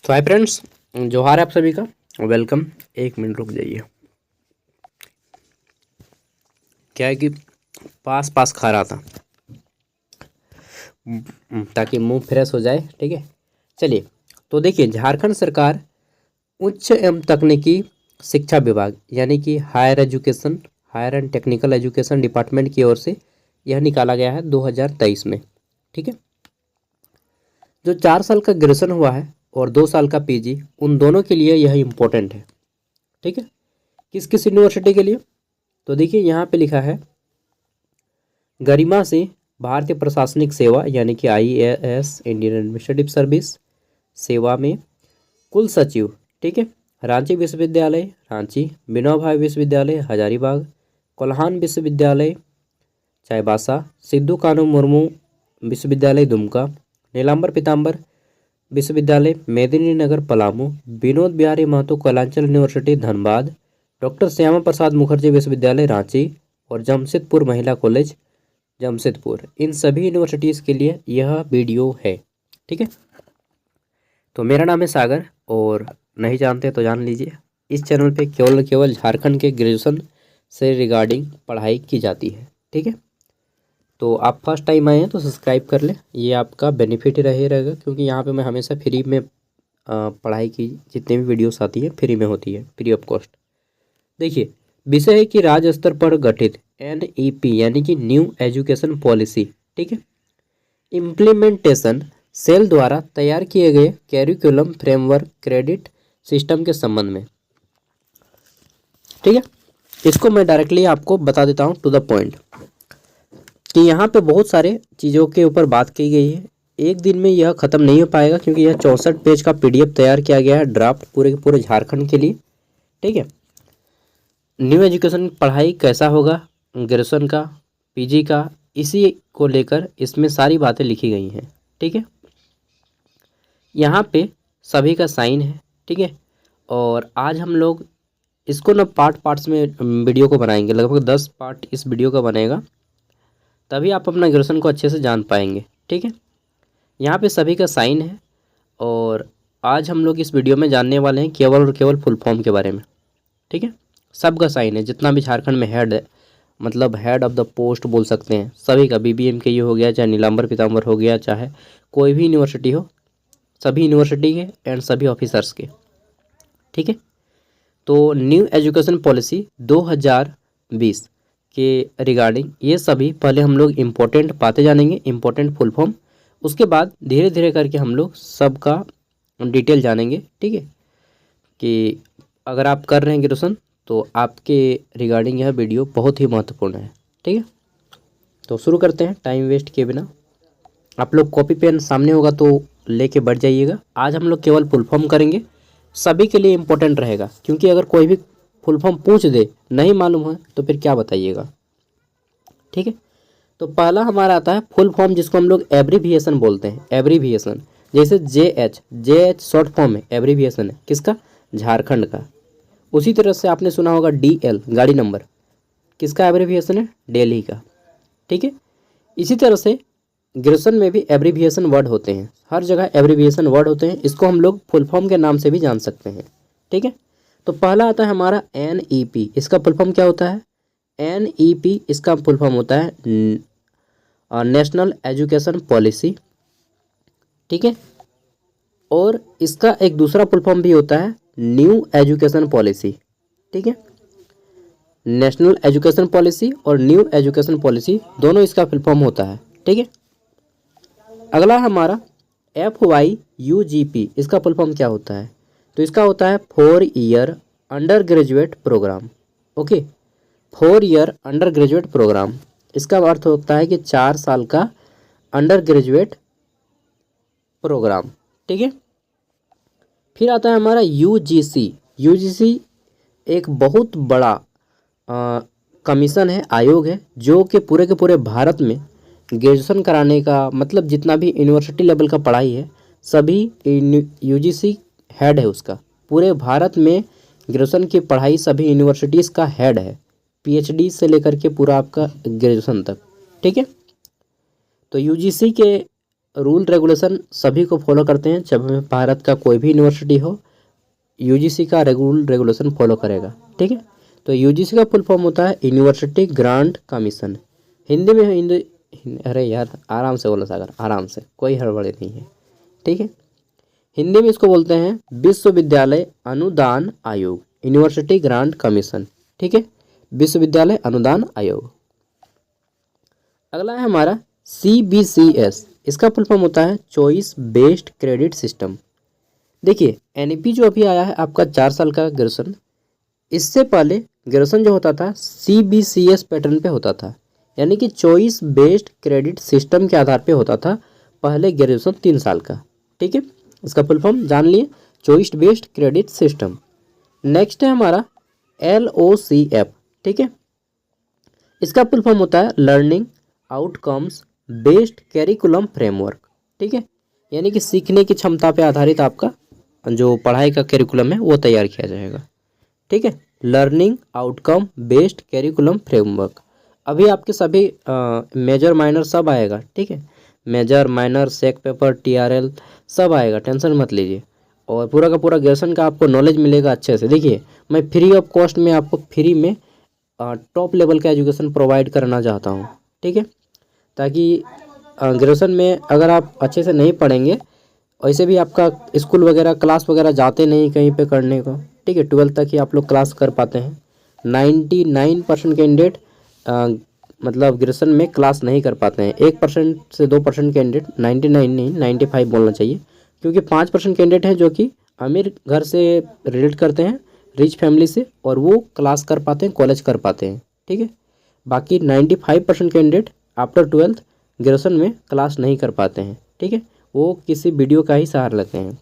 तो hi friends, जोहार है आप सभी का। वेलकम। एक मिनट रुक जाइए, क्या है कि पास पास खा रहा था ताकि मुंह फ्रेश हो जाए। ठीक है, चलिए। तो देखिए, झारखंड सरकार उच्च एवं तकनीकी शिक्षा विभाग यानी कि higher and technical education department की ओर से यह निकाला गया है 2023 में। ठीक है, जो 4 साल का ग्रेजुएशन हुआ है और 2 साल का पीजी, उन दोनों के लिए यह इम्पोर्टेंट है। ठीक है, किस किस यूनिवर्सिटी के लिए? तो देखिए, यहाँ पे लिखा है गरिमा सिंह भारतीय प्रशासनिक सेवा यानी कि IAS इंडियन एडमिनिस्ट्रेटिव सर्विस सेवा में कुल सचिव। ठीक है, रांची विश्वविद्यालय रांची, विनोबा भावे विश्वविद्यालय हजारीबाग, कोल्हान विश्वविद्यालय चाईबासा, सिद्धू कानू मुर्मू विश्वविद्यालय दुमका, नीलांबर पीताम्बर विश्वविद्यालय मेदिनीनगर पलामू, विनोद बिहारी महतो कलांचल यूनिवर्सिटी धनबाद, डॉक्टर श्यामा प्रसाद मुखर्जी विश्वविद्यालय रांची और जमशेदपुर महिला कॉलेज जमशेदपुर। इन सभी यूनिवर्सिटीज़ के लिए यह वीडियो है। ठीक है, तो मेरा नाम है सागर और नहीं जानते तो जान लीजिए। इस चैनल पे केवल झारखंड के ग्रेजुएशन से रिगार्डिंग पढ़ाई की जाती है। ठीक है, तो आप फर्स्ट टाइम आए हैं तो सब्सक्राइब कर लें, ये आपका बेनिफिट ही रहेगा क्योंकि यहाँ पे मैं हमेशा फ्री में पढ़ाई की जितनी भी वीडियोस आती है फ्री में होती है, फ्री ऑफ कॉस्ट। देखिए, विषय है कि राज्य स्तर पर गठित NEP यानी कि न्यू एजुकेशन पॉलिसी। ठीक है, इम्प्लीमेंटेशन सेल द्वारा तैयार किए गए कैरिकुलम फ्रेमवर्क क्रेडिट सिस्टम के संबंध में। ठीक है, इसको मैं डायरेक्टली आपको बता देता हूँ टू द पॉइंट कि यहाँ पे बहुत सारे चीज़ों के ऊपर बात की गई है। एक दिन में यह ख़त्म नहीं हो पाएगा क्योंकि यह 64 पेज का PDF तैयार किया गया है, ड्राफ्ट पूरे के पूरे झारखंड के लिए। ठीक है, न्यू एजुकेशन पढ़ाई कैसा होगा, ग्रेजुएशन का, पीजी का, इसी को लेकर इसमें सारी बातें लिखी गई हैं। ठीक है, यहाँ पे सभी का साइन है। ठीक है, और आज हम लोग इसको ना पार्ट्स में वीडियो को बनाएंगे, लगभग 10 पार्ट इस वीडियो का बनेगा, तभी आप अपना ग्रेजुएशन को अच्छे से जान पाएंगे। ठीक है, यहाँ पे सभी का साइन है और आज हम लोग इस वीडियो में जानने वाले हैं केवल और केवल फुल फॉर्म के बारे में। ठीक है, सबका साइन है, जितना भी झारखंड में हेड है, मतलब हेड ऑफ द पोस्ट बोल सकते हैं, सभी का BBMKU हो गया, चाहे नीलांबर पीताम्बर हो गया, चाहे कोई भी यूनिवर्सिटी हो, सभी यूनिवर्सिटी के एंड सभी ऑफिसर्स के। ठीक है, तो न्यू एजुकेशन पॉलिसी 2020 के रिगार्डिंग ये सभी पहले हम लोग इम्पोर्टेंट बातें जानेंगे, इम्पोर्टेंट फुल फॉर्म, उसके बाद धीरे धीरे करके हम लोग सबका डिटेल जानेंगे। ठीक है, कि अगर आप कर रहे हैं ग्रेजुएशन तो आपके रिगार्डिंग यह वीडियो बहुत ही महत्वपूर्ण है। ठीक है, तो शुरू करते हैं टाइम वेस्ट किए बिना। आप लोग कॉपी पेन सामने होगा तो लेके बढ़ जाइएगा। आज हम लोग केवल फुल फॉर्म करेंगे, सभी के लिए इम्पोर्टेंट रहेगा क्योंकि अगर कोई भी फुल फॉर्म पूछ दे, नहीं मालूम है तो फिर क्या बताइएगा। ठीक है, तो पहला हमारा आता है फुल फॉर्म, जिसको हम लोग एब्रीविएशन बोलते हैं। एब्रीविएशन जैसे JH शॉर्ट फॉर्म है, एब्रीविएशन है किसका? झारखंड का। उसी तरह से आपने सुना होगा DL गाड़ी नंबर, किसका एब्रीविएशन है? दिल्ली का। ठीक है, इसी तरह से ग्रेजुएशन में भी एब्रीविएशन वर्ड होते हैं, हर जगह एब्रीविएशन वर्ड होते हैं, इसको हम लोग फुल फॉर्म के नाम से भी जान सकते हैं। ठीक है, तो पहला आता है हमारा NEP, इसका फुल फॉर्म क्या होता है? NEP इसका फुल फॉर्म होता है नेशनल एजुकेशन पॉलिसी। ठीक है, और इसका एक दूसरा फुल फॉर्म भी होता है न्यू एजुकेशन पॉलिसी। ठीक है, नेशनल एजुकेशन पॉलिसी और न्यू एजुकेशन पॉलिसी दोनों इसका फुल फॉर्म होता है। ठीक है, अगला हमारा FYUGP, इसका फुल फॉर्म क्या होता है? तो इसका होता है 4 year undergraduate programme. Okay, 4 year undergraduate programme, इसका अर्थ होता है कि 4 साल का अंडर ग्रेजुएट प्रोग्राम। ठीक है, फिर आता है हमारा UGC एक बहुत बड़ा कमीशन है, आयोग है, जो कि पूरे के पूरे भारत में ग्रेजुएशन कराने का, मतलब जितना भी यूनिवर्सिटी लेवल का पढ़ाई है, सभी UGC हेड है उसका। पूरे भारत में ग्रेजुएशन की पढ़ाई सभी यूनिवर्सिटीज़ का हेड है, PhD से लेकर के पूरा आपका ग्रेजुएशन तक। ठीक है, तो UGC के रूल रेगुलेशन सभी को फॉलो करते हैं। जब हमें भारत का कोई भी यूनिवर्सिटी हो, यूजीसी का रूल रेगुलेशन फॉलो करेगा, ठीक है। तो यूजीसी का फुल फॉर्म होता है यूनिवर्सिटी ग्रांट कमीशन। हिंदी में अरे यार आराम से बोलो सागर, आराम से, कोई हड़बड़ी नहीं है, ठीक है। हिंदी में इसको बोलते हैं विश्वविद्यालय अनुदान आयोग, यूनिवर्सिटी ग्रांट कमीशन, ठीक है, विश्वविद्यालय अनुदान आयोग। अगला है हमारा CBCS, इसका फुल फॉर्म होता है चॉइस बेस्ड क्रेडिट सिस्टम। देखिए एनईपी जो अभी आया है आपका 4 साल का ग्रेजुएशन, इससे पहले ग्रेजुएशन जो होता था CBCS पैटर्न पे होता था, यानी कि चॉइस बेस्ड क्रेडिट सिस्टम के आधार पे होता था पहले ग्रेजुएशन 3 साल का, ठीक है। इसका फुल फॉर्म जान लिए, choice based credit system. Next है हमारा LOCF, ठीक है, इसका फुल फॉर्म होता है learning outcomes based curriculum framework, ठीक है, यानी कि सीखने की क्षमता पे आधारित आपका जो पढ़ाई का कैरिकुलम है वो तैयार किया जाएगा, ठीक है। Learning outcome based curriculum framework. अभी आपके सभी मेजर माइनर सब आएगा, ठीक है, मेजर माइनर सेक पेपर TRL सब आएगा, टेंशन मत लीजिए। और पूरा का पूरा ग्रेजुएशन का आपको नॉलेज मिलेगा अच्छे से। देखिए मैं फ्री ऑफ कॉस्ट में आपको फ्री में टॉप लेवल का एजुकेशन प्रोवाइड करना चाहता हूँ, ठीक है, ताकि ग्रेजुएशन में अगर आप अच्छे से नहीं पढ़ेंगे, वैसे भी आपका स्कूल वगैरह क्लास वगैरह जाते नहीं कहीं पे करने को, ठीक है, 12th तक ही आप लोग क्लास कर पाते हैं। 99% कैंडिडेट मतलब ग्रेजुएशन में क्लास नहीं कर पाते हैं। 1% से 2% कैंडिडेट, 99 नहीं 95 बोलना चाहिए, क्योंकि 5% कैंडिडेट हैं जो कि अमीर घर से रिलेट करते हैं, रिच फैमिली से, और वो क्लास कर पाते हैं, कॉलेज कर पाते हैं, ठीक है। बाकी 95% कैंडिडेट आफ्टर 12th ग्रेजुएशन में क्लास नहीं कर पाते हैं, ठीक है, वो किसी वीडियो का ही सहारा लेते हैं।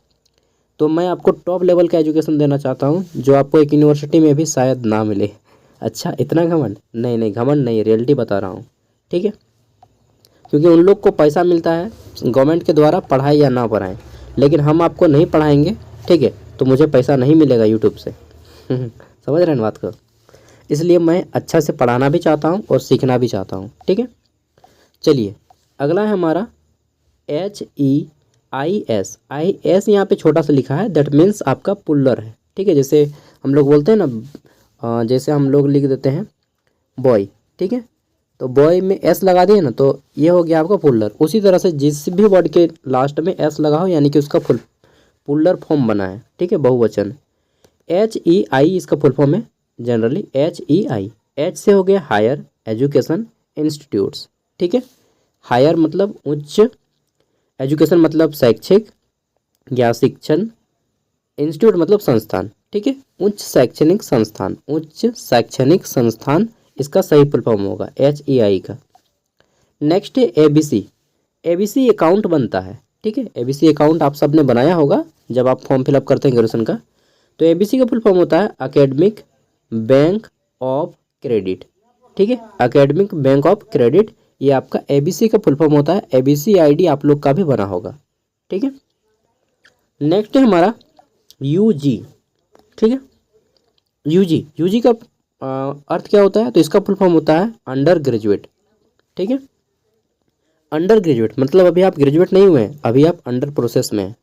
तो मैं आपको टॉप लेवल का एजुकेशन देना चाहता हूँ, जो आपको एक यूनिवर्सिटी में भी शायद ना मिले। अच्छा इतना घमंड नहीं, नहीं घमंड नहीं, रियलिटी बता रहा हूँ, ठीक है, क्योंकि उन लोग को पैसा मिलता है गवर्नमेंट के द्वारा, पढ़ाई या ना पढ़ाएं, लेकिन हम आपको नहीं पढ़ाएंगे, ठीक है, तो मुझे पैसा नहीं मिलेगा यूट्यूब से। समझ रहे हैं बात को। इसलिए मैं अच्छा से पढ़ाना भी चाहता हूँ और सीखना भी चाहता हूँ, ठीक है। चलिए अगला है हमारा HEIS। IS यहाँ पे छोटा सा लिखा है, दैट मीन्स आपका पुल्लर है, ठीक है। जैसे हम लोग बोलते हैं ना, जैसे हम लोग लिख देते हैं बॉय, ठीक है, तो बॉय में S लगा दिए ना, तो ये हो गया आपका पुल्लर। उसी तरह से जिस भी वर्ड के लास्ट में S लगा हो, यानी कि उसका पुल्लर फॉर्म बना है, ठीक है, बहुवचन। HEI इसका फुल फॉर्म है जनरली HEI। H से हो गया हायर एजुकेशन इंस्टीट्यूट्स, ठीक है, हायर मतलब उच्च, एजुकेशन मतलब शैक्षिक या शिक्षण, इंस्टीट्यूट मतलब संस्थान, ठीक है, उच्च शैक्षणिक संस्थान, उच्च शैक्षणिक संस्थान इसका सही फुल फॉर्म होगा HEI का। नेक्स्ट है ABC। ABC अकाउंट बनता है, ठीक है, ABC अकाउंट आप सब ने बनाया होगा जब आप फॉर्म फिलअप करते हैं ग्रेजुएशन का। तो ABC का फुल फॉर्म होता है एकेडमिक बैंक ऑफ क्रेडिट, ठीक है, एकेडमिक बैंक ऑफ क्रेडिट, ये आपका ABC का फुल फॉर्म होता है। ABCID आप लोग का भी बना होगा, ठीक है। नेक्स्ट है हमारा UG, ठीक है, UG का अर्थ क्या होता है, तो इसका फुल फॉर्म होता है अंडर ग्रेजुएट, ठीक है। अंडर ग्रेजुएट मतलब अभी आप ग्रेजुएट नहीं हुए हैं, अभी आप अंडर प्रोसेस में हैं,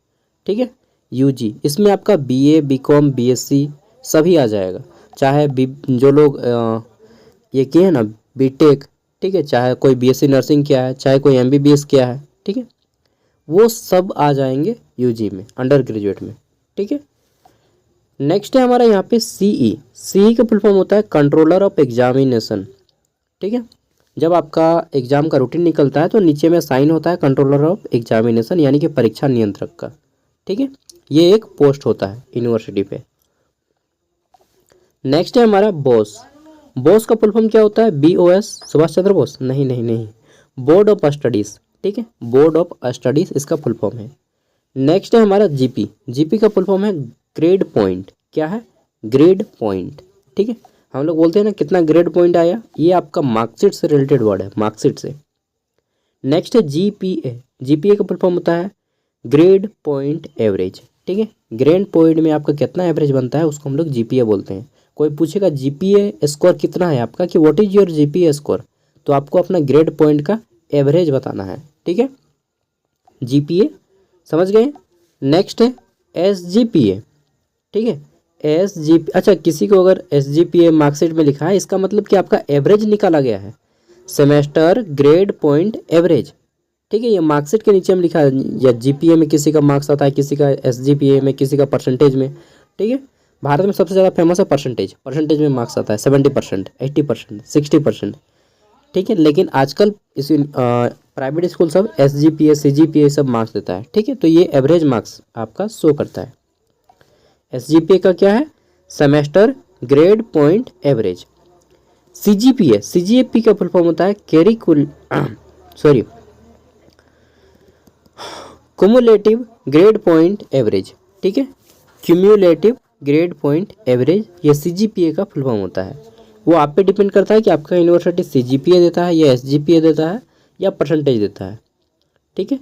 ठीक है। UG इसमें आपका BA BCom BSc सभी आ जाएगा, चाहे जो लोग ये किए हैं ना BTech, ठीक है, चाहे कोई BSc नर्सिंग किया है, चाहे कोई MBBS किया है, ठीक है, वो सब आ जाएंगे UG में, अंडर ग्रेजुएट में, ठीक है। नेक्स्ट है हमारा यहाँ पे CE का फुल फॉर्म होता है कंट्रोलर ऑफ एग्जामिनेशन, ठीक है। जब आपका एग्जाम का रूटीन निकलता है तो नीचे में साइन होता है कंट्रोलर ऑफ एग्जामिनेशन, यानी कि परीक्षा नियंत्रक का, ठीक है, ये एक पोस्ट होता है यूनिवर्सिटी पे। नेक्स्ट है हमारा बॉस का फुल फॉर्म क्या होता है, BOS सुभाष चंद्र बोस, नहीं, बोर्ड ऑफ स्टडीज़, ठीक है, बोर्ड ऑफ स्टडीज़ इसका फुल फॉर्म है। नेक्स्ट है हमारा GP का फुल फॉर्म है ग्रेड पॉइंट, क्या है, ग्रेड पॉइंट, ठीक है, हम लोग बोलते हैं ना कितना ग्रेड पॉइंट आया, ये आपका मार्कशीट से रिलेटेड वर्ड है, मार्कशीट से। नेक्स्ट है GPA का फुल फॉर्म होता है ग्रेड पॉइंट एवरेज, ठीक है, ग्रेड पॉइंट में आपका कितना एवरेज बनता है उसको हम लोग GPA बोलते हैं। कोई पूछेगा GPA स्कोर कितना है आपका, कि what is your GPA score, तो आपको अपना ग्रेड पॉइंट का एवरेज बताना है, ठीक है। जीपीए, समझ गए। नेक्स्ट है एसजीपीए, ठीक है। एसजीपी, अच्छा किसी को अगर एसजीपीए मार्कशीट में लिखा है, इसका मतलब कि आपका एवरेज निकाला गया है, सेमेस्टर ग्रेड पॉइंट एवरेज, ठीक है। ये मार्कशीट के नीचे हम लिखा है, या जीपीए में किसी का मार्क्स आता है, किसी का एसजीपीए में, किसी का परसेंटेज में, ठीक है। भारत में सबसे ज़्यादा फेमस है परसेंटेज, परसेंटेज में मार्क्स आता है 70%, 80%, 60%, ठीक है। लेकिन आजकल इसी प्राइवेट स्कूल सब एसजीपीए, सीजीपीए सब मार्क्स देता है, ठीक है। तो ये एवरेज मार्क्स आपका शो करता है। एसजीपीए का क्या है, semester grade point average. CGPA, CGP का फुल फॉर्म होता है curricular sorry cumulative grade point average, ठीक है। क्यूमुलेटिव ग्रेड पॉइंट एवरेज, ये सीजीपीए का फुल फॉर्म होता है। वो आप पे डिपेंड करता है कि आपका यूनिवर्सिटी सीजीपीए देता है या एसजीपीए देता है या परसेंटेज देता है, ठीक है।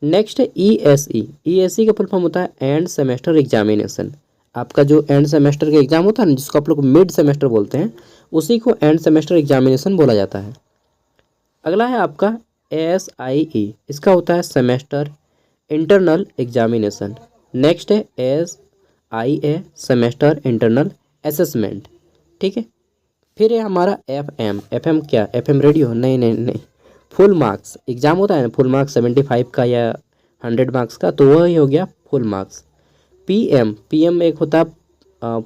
नेक्स्ट है ईएसई, ईएसई का फुल फॉर्म होता है एंड सेमेस्टर एग्जामिनेशन। आपका जो एंड सेमेस्टर का एग्जाम होता है ना, जिसको आप लोग मिड सेमेस्टर बोलते हैं, उसी को एंड सेमेस्टर एग्जामिनेशन बोला जाता है। अगला है आपका एसआईई, इसका होता है सेमेस्टर इंटरनल एग्जामिनेशन। नेक्स्ट है एसआईए, सेमेस्टर इंटरनल असेसमेंट, ठीक है। फिर है हमारा एफएम, एफएम क्या, एफएम रेडियो, नहीं नहीं नहीं, फुल मार्क्स एग्जाम होता है ना, फुल मार्क्स 75 का या 100 मार्क्स का, तो वही हो गया फुल मार्क्स। पीएम, पीएम एक होता है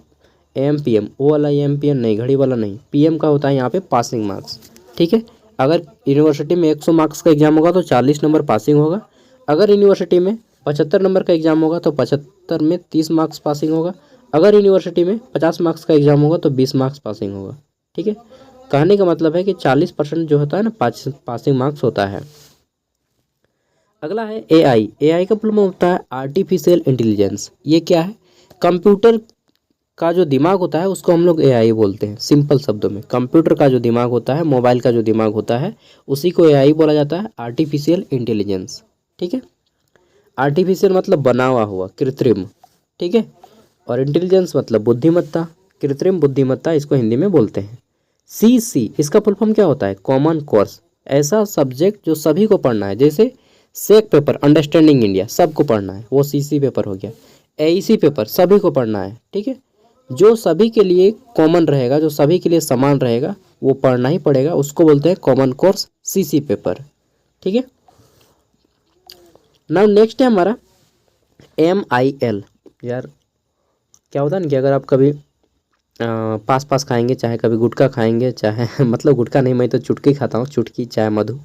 एमपीएम, वो वाला एमपीएम नहीं, घड़ी वाला नहीं, पीएम का होता है यहाँ पे पासिंग मार्क्स, ठीक है। अगर यूनिवर्सिटी में 100 मार्क्स का एग्जाम होगा तो 40 नंबर पासिंग होगा। अगर यूनिवर्सिटी में 75 नंबर का एग्जाम होगा तो 75 में 30 मार्क्स पासिंग होगा। अगर यूनिवर्सिटी में 50 मार्क्स का एग्जाम होगा तो 20 मार्क्स पासिंग होगा, ठीक है। कहने का मतलब है कि 40% जो होता है ना पासिंग मार्क्स होता है। अगला है एआई, एआई का फुल फॉर्म होता है आर्टिफिशियल इंटेलिजेंस। ये क्या है, कंप्यूटर का जो दिमाग होता है उसको हम लोग एआई बोलते हैं। सिंपल शब्दों में कंप्यूटर का जो दिमाग होता है, मोबाइल का जो दिमाग होता है, उसी को एआई बोला जाता है, आर्टिफिशियल इंटेलिजेंस, ठीक है। आर्टिफिशियल मतलब बना हुआ, कृत्रिम, ठीक है। और इंटेलिजेंस मतलब बुद्धिमत्ता, कृत्रिम बुद्धिमत्ता इसको हिंदी में बोलते हैं। सीसी, इसका फुल फॉर्म क्या होता है, कॉमन कोर्स, ऐसा सब्जेक्ट जो सभी को पढ़ना है, जैसे सेक पेपर, अंडरस्टैंडिंग इंडिया, सबको पढ़ना है, वो सीसी पेपर हो गया। एईसी पेपर सभी को पढ़ना है, ठीक है। जो सभी के लिए कॉमन रहेगा, जो सभी के लिए समान रहेगा, वो पढ़ना ही पड़ेगा, उसको बोलते हैं कॉमन कोर्स सीसी पेपर, ठीक है। नाउ नेक्स्ट है हमारा MIL। यार क्या होता है ना कि अगर आप कभी पास खाएंगे, चाहे कभी गुटखा खाएंगे, चाहे मतलब गुटखा नहीं, मैं तो चुटकी खाता हूँ, चुटकी चाहे मधु,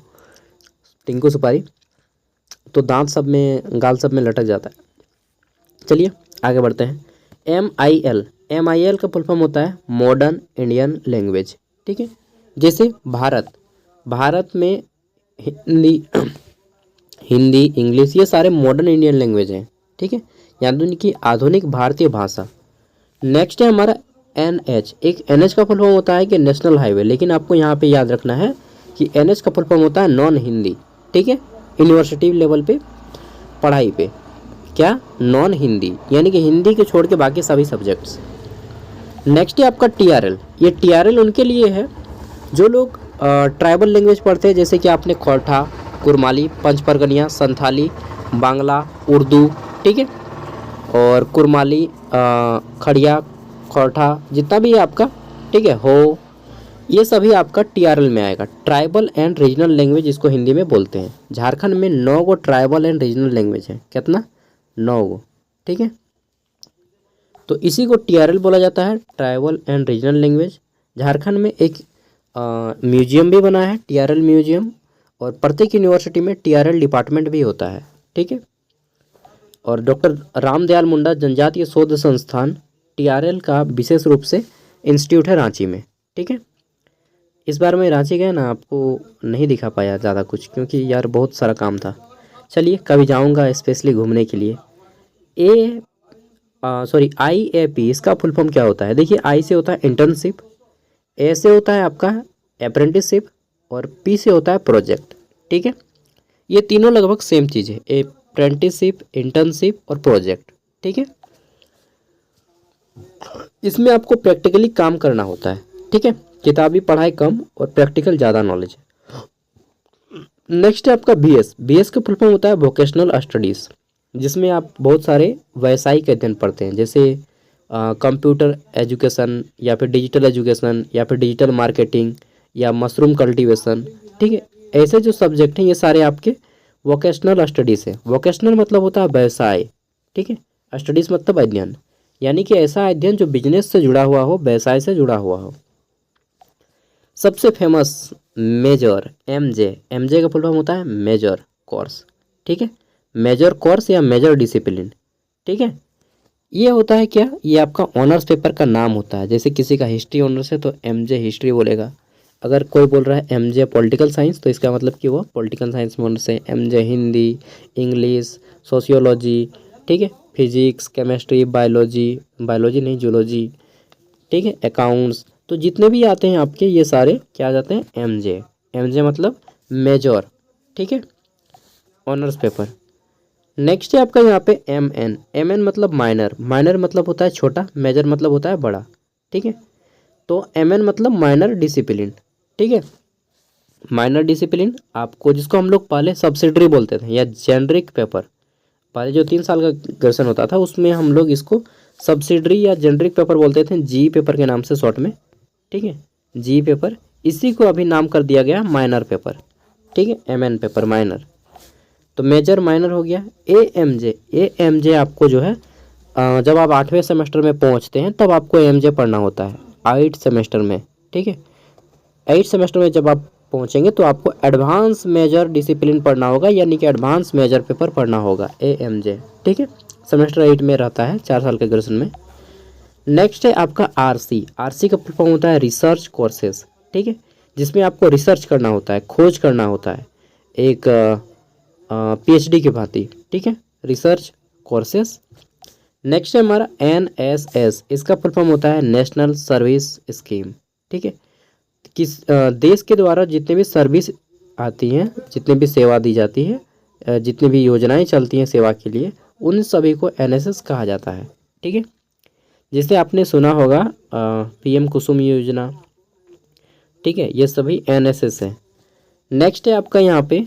टिंकू सुपारी, तो दांत सब में, गाल सब में लटक जाता है। चलिए आगे बढ़ते हैं। MIL, MIL का फुल फॉर्म होता है मॉडर्न इंडियन लैंग्वेज, ठीक है। जैसे भारत, भारत में हिंदी हिंदी, इंग्लिश, ये सारे मॉडर्न इंडियन लैंग्वेज हैं, ठीक है, यानी कि आधुनिक भारतीय भाषा। नेक्स्ट है हमारा NH, एक NH का फुल फॉर्म होता है कि नेशनल हाईवे, लेकिन आपको यहाँ पे याद रखना है कि NH का फुल फॉर्म होता है नॉन हिंदी, ठीक है। यूनिवर्सिटी लेवल पे पढ़ाई पे क्या, नॉन हिंदी, यानी कि हिंदी के छोड़ के बाकी सभी सब्जेक्ट्स। नेक्स्ट है आपका TRL, ये TRL उनके लिए है जो लोग ट्राइबल लैंग्वेज पढ़ते हैं, जैसे कि आपने खोरठा, कुरमाली, पंच परगनिया, संथाली, बांग्ला, उर्दू, ठीक है, और कुरमाली, खड़िया, खोरठा, जितना भी है आपका, ठीक है, हो, ये सभी आपका TRL में आएगा, ट्राइबल एंड रीजनल लैंग्वेज इसको हिंदी में बोलते हैं। झारखंड में 9 गो ट्राइबल एंड रीजनल लैंग्वेज है, कितना, 9 गो, ठीक है। तो इसी को TRL बोला जाता है, tribal and regional language. Jharkhand में एक म्यूजियम भी बना है, TRL म्यूजियम, और प्रत्येक यूनिवर्सिटी में TRL डिपार्टमेंट भी होता है, ठीक है। और डॉक्टर रामदयाल मुंडा जनजातीय शोध संस्थान TRL का विशेष रूप से इंस्टीट्यूट है रांची में, ठीक है। इस बार मैं रांची गया ना, आपको नहीं दिखा पाया ज़्यादा कुछ, क्योंकि यार बहुत सारा काम था। चलिए कभी जाऊंगा स्पेशली घूमने के लिए। IAP, इसका फुल फॉर्म क्या होता है, देखिए, I से होता है इंटर्नशिप, A से होता है आपका अप्रेंटिसशिप, और P से होता है प्रोजेक्ट, ठीक है। ये तीनों लगभग सेम चीज़ है, अप्रेंटिसशिप, इंटर्नशिप और प्रोजेक्ट, ठीक है। इसमें आपको प्रैक्टिकली काम करना होता है, ठीक है। किताबी पढ़ाई कम और प्रैक्टिकल ज़्यादा नॉलेज है। नेक्स्ट है आपका बीएस। बीएस का फुल फॉर्म होता है वोकेशनल स्टडीज़, जिसमें आप बहुत सारे व्यावसायिक अध्ययन पढ़ते हैं, जैसे कंप्यूटर एजुकेशन या फिर डिजिटल एजुकेशन या फिर डिजिटल मार्केटिंग या मशरूम कल्टीवेशन। ठीक है, ऐसे जो सब्जेक्ट हैं ये सारे आपके वोकेशनल स्टडीज़ है। वोकेशनल मतलब होता है व्यवसाय, ठीक है, स्टडीज़ मतलब अध्ययन, यानी कि ऐसा अध्ययन जो बिजनेस से जुड़ा हुआ हो, व्यवसाय से जुड़ा हुआ हो। सबसे फेमस मेजर एमजे, एमजे का फुल फॉर्म होता है मेजर कोर्स, ठीक है, मेजर कोर्स या मेजर डिसिप्लिन, ठीक है। ये होता है क्या, ये आपका ऑनर्स पेपर का नाम होता है। जैसे किसी का हिस्ट्री ऑनर्स है तो एमजे हिस्ट्री बोलेगा, अगर कोई बोल रहा है एमजे पॉलिटिकल साइंस तो इसका मतलब कि वो पॉलिटिकल साइंस में ऑनर्स है। एमजे हिंदी, इंग्लिश, सोशियोलॉजी, ठीक है, फिजिक्स, केमिस्ट्री, बायोलॉजी, बायोलॉजी नहीं जूलॉजी, ठीक है, अकाउंट्स, तो जितने भी आते हैं आपके ये सारे क्या आ जाते हैं एमजे। एमजे मतलब मेजर, ठीक है, ऑनर्स पेपर। नेक्स्ट है आपका यहाँ पे एमएन। एमएन मतलब माइनर, माइनर मतलब होता है छोटा, मेजर मतलब होता है बड़ा, ठीक है। तो एमएन मतलब माइनर डिसिप्लिन, ठीक है। माइनर डिसिप्लिन आपको, जिसको हम लोग पहले सब्सिडरी बोलते थे या जेनरिक पेपर, पहले जो 3 साल का ग्रेजुएशन होता था उसमें हम लोग इसको सब्सिडरी या जेनरिक पेपर बोलते थे, जी पेपर के नाम से शॉर्ट में, ठीक है, जी पेपर। इसी को अभी नाम कर दिया गया माइनर पेपर, ठीक है, एमएन पेपर माइनर। तो मेजर माइनर हो गया। एएमजे, एएमजे आपको जो है जब आप 8वें सेमेस्टर में पहुंचते हैं तब आपको एएमजे पढ़ना होता है 8 सेमेस्टर में, ठीक है। 8 सेमेस्टर में जब आप पहुंचेंगे तो आपको एडवांस मेजर डिसिप्लिन पढ़ना होगा, यानी कि एडवांस मेजर पेपर पढ़ना होगा एएमजे, ठीक है। सेमेस्टर 8 में रहता है 4 साल के ग्रेजुएशन में। नेक्स्ट है आपका आरसी। आरसी का फुल फॉर्म होता है रिसर्च कोर्सेज, ठीक है, जिसमें आपको रिसर्च करना होता है, खोज करना होता है, एक पीएचडी की भांति, ठीक है, रिसर्च कोर्सेज। नेक्स्ट है हमारा एनएसएस। इसका फुल फॉर्म होता है नेशनल सर्विस स्कीम, ठीक है। किस देश के द्वारा जितने भी सर्विस आती हैं, जितनी भी सेवा दी जाती है, जितनी भी योजनाएं चलती हैं सेवा के लिए, उन सभी को एनएसएस कहा जाता है, ठीक है। जैसे आपने सुना होगा पीएम कुसुम योजना, ठीक है, ये सभी एनएसएस है। नेक्स्ट है आपका यहाँ पे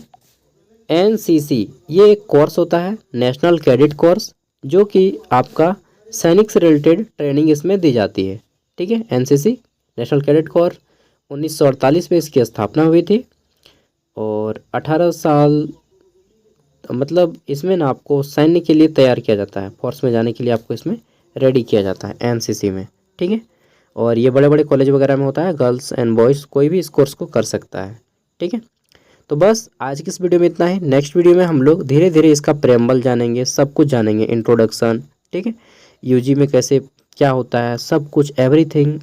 एनसीसी। ये एक कोर्स होता है, नेशनल कैडेट कोर्स, जो कि आपका सैनिक से रिलेटेड ट्रेनिंग इसमें दी जाती है, ठीक है। एनसीसी नेशनल कैडेट कोर्स 1948 में इसकी स्थापना हुई थी और 18 साल, मतलब इसमें ना आपको सैन्य के लिए तैयार किया जाता है, फोर्स में जाने के लिए आपको इसमें रेडी किया जाता है एनसीसी में, ठीक है। और ये बड़े बड़े कॉलेज वगैरह में होता है, गर्ल्स एंड बॉयज़ कोई भी इस कोर्स को कर सकता है, ठीक है। तो बस आज की इस वीडियो में इतना ही। नेक्स्ट वीडियो में हम लोग धीरे धीरे इसका प्रेम्बल जानेंगे, सब कुछ जानेंगे, इंट्रोडक्शन, ठीक है, यूजी में कैसे क्या होता है, सब कुछ एवरीथिंग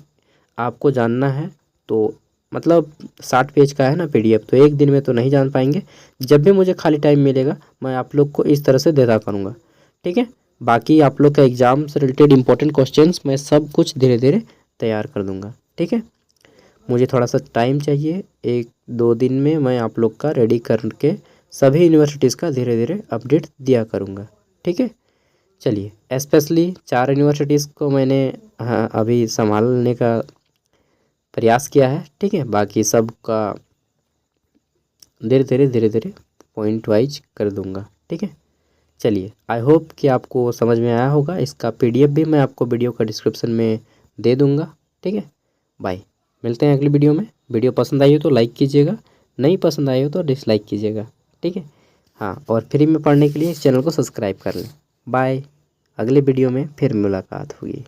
आपको जानना है। तो मतलब 60 पेज का है ना पीडीएफ, तो एक दिन में तो नहीं जान पाएंगे, जब भी मुझे खाली टाइम मिलेगा मैं आप लोग को इस तरह से देता करूँगा, ठीक है। बाकी आप लोग का एग्ज़ाम से रिलेटेड इंपॉर्टेंट क्वेश्चंस मैं सब कुछ धीरे धीरे तैयार कर दूँगा, ठीक है। मुझे थोड़ा सा टाइम चाहिए, 1-2 दिन में मैं आप लोग का रेडी करके सभी यूनिवर्सिटीज़ का धीरे धीरे अपडेट दिया करूँगा, ठीक है। चलिए, स्पेशली 4 यूनिवर्सिटीज़ को मैंने अभी संभालने का प्रयास किया है, ठीक है। बाकी सब का धीरे धीरे पॉइंट वाइज कर दूँगा, ठीक है। चलिए, आई होप कि आपको समझ में आया होगा। इसका पीडीएफ भी मैं आपको वीडियो का डिस्क्रिप्शन में दे दूँगा, ठीक है। बाय, मिलते हैं अगली वीडियो में। वीडियो पसंद आई हो तो लाइक कीजिएगा, नहीं पसंद आई हो तो डिसलाइक कीजिएगा, ठीक है। हाँ, और फ्री में पढ़ने के लिए इस चैनल को सब्सक्राइब कर लें। बाय, अगले वीडियो में फिर मुलाकात होगी।